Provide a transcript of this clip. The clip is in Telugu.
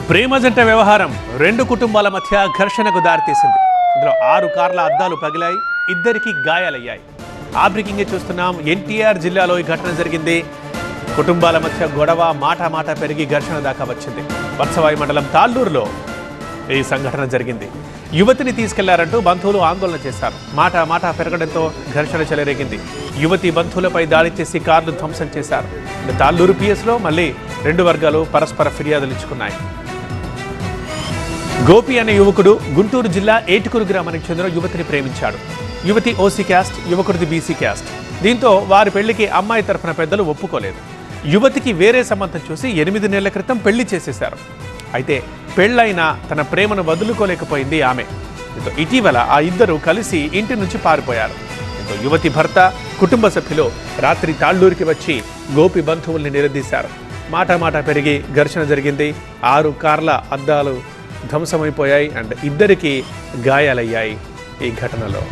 ప్రేమ జంట వ్యవహారం రెండు కుటుంబాల మధ్య ఘర్షణకు దారితీసింది. ఇందులో 6 కార్ల అద్దాలు పగిలాయి, ఇద్దరికి గాయాలయ్యాయి. ఆ బ్రేకింగ్ చూస్తున్నాం. ఎన్టీఆర్ జిల్లాలో ఈ ఘటన జరిగింది. కుటుంబాల మధ్య గొడవ మాట పెరిగి ఘర్షణ దాకా వచ్చింది. వత్సవాయి మండలం తాళ్ళూరులో ఈ సంఘటన జరిగింది. యువతిని తీసుకెళ్లారంటూ బంధువులు ఆందోళన చేశారు. మాట పెరగడంతో ఘర్షణ చెలరేగింది. యువతి బంధువులపై దాడి చేసి కార్లు ధ్వంసం చేశారు. తాళ్ళూరు పిఎస్లో మళ్ళీ 2 వర్గాలు పరస్పర ఫిర్యాదులు ఇచ్చుకున్నాయి. గోపి అనే యువకుడు గుంటూరు జిల్లా ఏటుకూరు గ్రామానికి చెందిన యువతిని ప్రేమించాడు. యువతి ఓసీ క్యాస్ట్, యువకుడిది బీసీ క్యాస్ట్. దీంతో వారి పెళ్లికి అమ్మాయి తరఫున పెద్దలు ఒప్పుకోలేదు. యువతికి వేరే సంబంధం చూసి 8 నెలల క్రితం పెళ్లి చేసేశారు. అయితే పెళ్లైన తన ప్రేమను వదులుకోలేకపోయింది ఆమె. దీంతో ఇటీవల ఆ ఇద్దరు కలిసి ఇంటి నుంచి పారిపోయారు. దీంతో యువతి భర్త, కుటుంబ సభ్యులు రాత్రి తాళ్ళూరుకి వచ్చి గోపి బంధువుల్ని నిలదీశారు. మాట పెరిగి ఘర్షణ జరిగింది. 6 కార్ల అద్దాలు ధ్వంసమైపోయాయి అండ్ ఇద్దరికి గాయాలయ్యాయి ఈ ఘటనలో.